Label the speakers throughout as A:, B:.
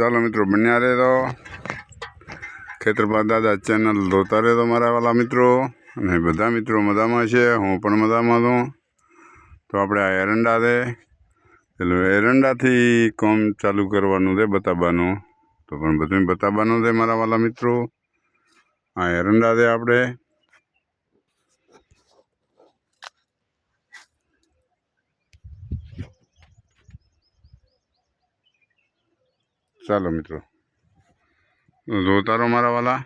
A: ચાલો મિત્રો બન્યા રહેતો ખેતરપા દાદા ચેનલ જોતા રહેતો મારા વાલા મિત્રો અને બધા મિત્રો મજામાં છે। હું પણ મજામાં છું। તો આપણે આ એરંડા છે એટલે એરંડાથી કામ ચાલુ કરવાનું છે બતાવવાનું। તો પણ બધું બતાવવાનું છે મારા વાલા મિત્રો। આ એરંડા છે આપણે ચાલો મિત્રો જોતા રહો મારા વાલા।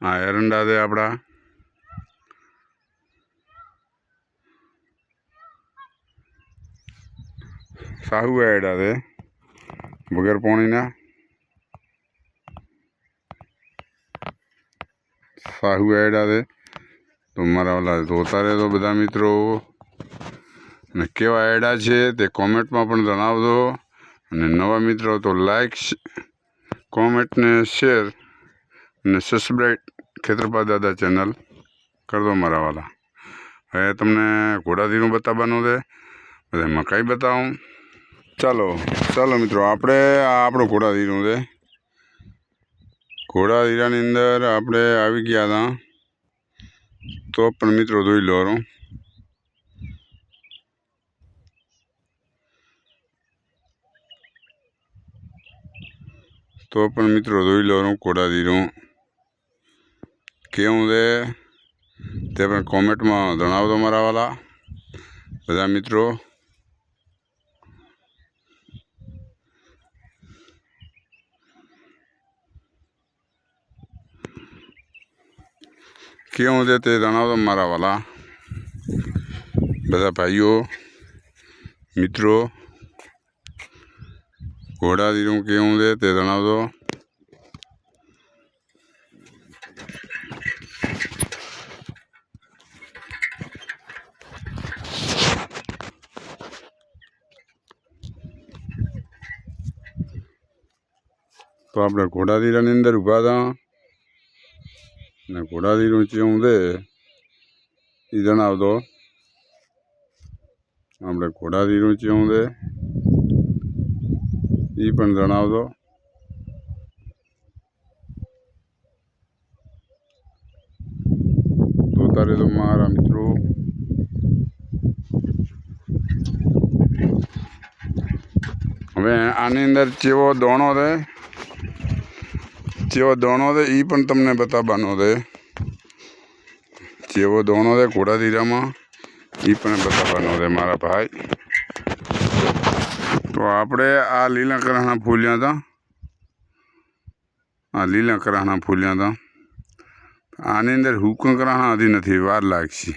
A: આ એરંડા છે આપણા સાહુ એડા છે વગર પાણીના સાહુ એડા છે। તો મારા વાલા જોતા રહેજો બધા મિત્રો અને કેવા એડા છે તે કોમેન્ટમાં પણ જણાવજો અને નવા મિત્રો તો લાઈક કોમેન્ટ ને શેર અને સબસ્ક્રાઈબ ખેતરપા દાદા ચેનલ કરજો મારા વાલા। હવે તમને ઘોડાધીરું બતાવવાનું છે બધા મકાઈ બતાવું। ચાલો મિત્રો આપણે આ આપણું ઘોડાધીરું છે। ઘોડાધીરાની અંદર આપણે આવી ગયા હતા તો પણ મિત્રો જોઈ લો તો પણ મિત્રો જોઈ લો ઘોડાધીરું કેવું છે તે પણ કોમેન્ટમાં જણાવજો મારા વાલા બધા મિત્રો। કેવું છે તે જણાવજો મારા વાલા બધા ભાઈઓ મિત્રો। ઘોડાધીરું કેવું છે તે જણાવજો। તો આપણે ઘોડાધીરાની અંદર ઊભા હતા ને ઘોડાધીરું કેવું છે એ જણાવજો। આપણે ઘોડાધીરું કેવું છે એ પણ જણાવજો। જોતા રહેજો મારા મિત્રો। હવે આની અંદર ચેવો દોણો છે એ પણ તમને બતાવવાનો છે। ચેવો દોણો છે ઘોડાધીરામાં એ પણ બતાવવાનો છે મારા ભાઈ। તો આપણે આ લીલા કરાના ફૂલ્યા હતા આની અંદર હુકમ કરાના હજી નથી વાર લાગશે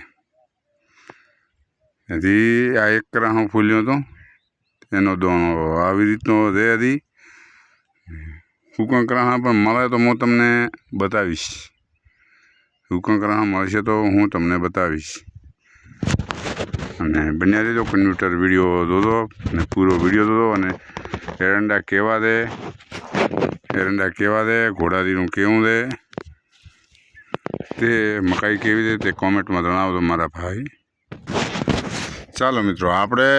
A: હજી આ એક કરાનો ફૂલ્યો હતો એનો દોણો આવી રીતનો છે। હજી હુકમ કરાના પણ મળે તો હું તમને બતાવીશ। હુકમ કરાના મળશે તો હું તમને બતાવીશ અને બન્યા રહેજો કન્વ્યુટર વિડીયો જોજો અને પૂરો વિડીયો જોજો અને એરંડા કેવા છે ઘોડાધીરું કેવું છે તે મકાઈ કેવી છે તે કોમેન્ટમાં જણાવજો મારા ભાઈ। ચાલો મિત્રો આપણે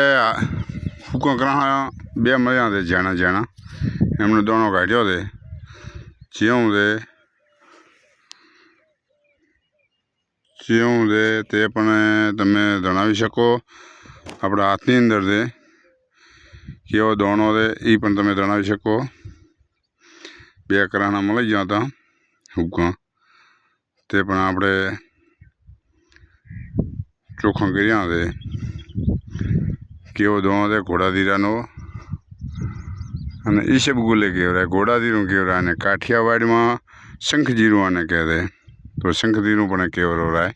A: હુકમ કરાના બે મળ્યા છે જાણા એમનો દોણો કાઢ્યો છે જેવું છે તે પણ તમે જણાવી શકો। આપણા હાથની અંદર છે કેવો દોણો છે એ પણ તમે જણાવી શકો। બે કરાના મળી ગયા હતા હુકમ તે પણ આપણે ચોખ્ખા કર્યા છે। કેવો દોણો છે ઘોડાધીરાનો અને ઈસબગુલે કહેવાય ઘોડાધીરું કહેવાય અને કાઠિયાવાડમાં શંખજીરું આને કહે છે। તો શંખજીરું પણ કહેવાય।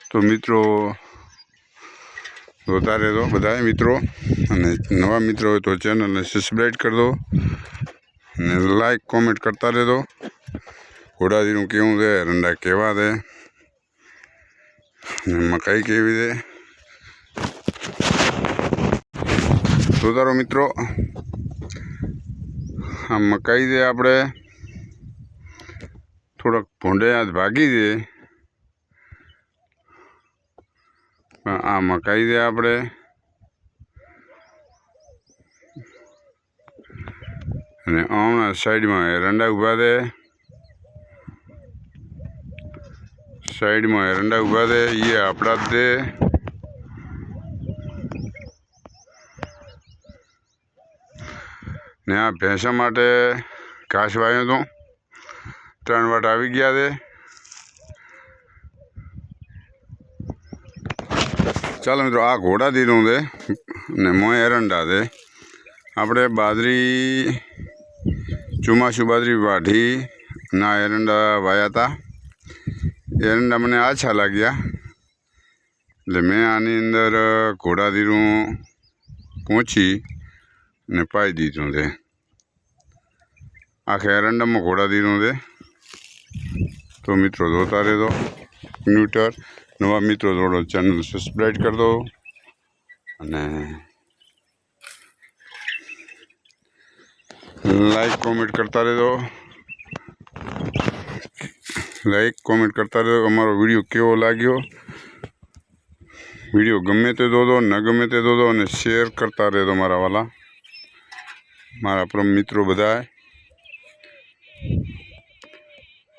A: તો મિત્રો જોતા રહેજો બધા મિત્રો અને નવા મિત્રો હોય તો ચેનલને સબસ્ક્રાઈબ કરી દો અને લાઈક કોમેન્ટ કરતા રહેજો। ઘોડાધીરું કેવું છે એરંડા કેવા છે અને મકાઈ કેવી છે જોતા રહો મિત્રો। આ મકાઈ છે આપણે થોડોક ભૂંડે આજ ભાગી છે પણ આ મકાઈ છે આપણે અને હમણાં સાઈડમાં એરંડા ઊભા છે, સાઈડમાં એરંડા ઊભા છે, એ આપણા જ છે. ને આ ભેંસા માટે ઘાસ વાવ્યું હતું, 3 વાટ આવી ગયા છે. ચાલો મિત્રો, આ ઘોડા દીધું છે ને મોય એરંડા છે. આપણે બાજરી ચોમાસું બાજરી વાઢી ના એરંડા વાયા હતા. એરંડા મને આછા લાગ્યા એટલે મેં આની અંદર ઘોડા દીધું પહોંચી ને પાઈ દીધું છે. આખા એરંડામાં ઘોડા દીધું છે. તો મિત્રો જોતા રહેજો. નવા મિત્રો જોડો ચેનલ સબસ્ક્રાઈબ કરી દો અને લાઈક કોમેન્ટ કરતા રહેજો. અમારો વિડીયો કેવો લાગ્યો. વિડીયો ગમે તે જોજો, ન ગમે તે જોજો અને શેર કરતા રહેજો મારા વાલા, મારા પરમ મિત્રો બધા.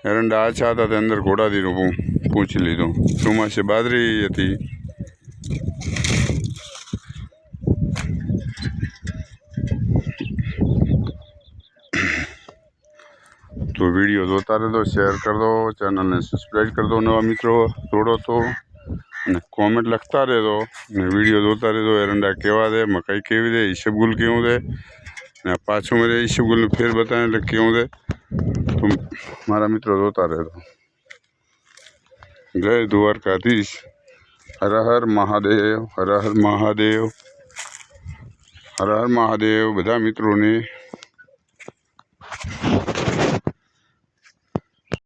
A: એરંડા આછા હતા તે અંદર ઘોડા દીધું પૂછી લીધું. ચોમાસે બાજરી હતી. તો વિડીયો જોતા રહેજો, શેર કરી દો, ચેનલને સબસ્ક્રાઈબ કરી દો. નવા મિત્રો જોડો તો અને કોમેન્ટ લખતા રહેજો ને વિડીયો જોતા રહેજો. એરંડા કેવા છે, મકાઈ કેવી છે, ઈસબગુલ કેવું છે ને પાછું મારે ઈસબગુલનું ફેર બતાવે એટલે કેવું છે. તો મારા મિત્રો જોતા રહેજો. જય દ્વારકાધીશ. હર હર મહાદેવ, હર હર મહાદેવ, હર હર મહાદેવ. બધા મિત્રોને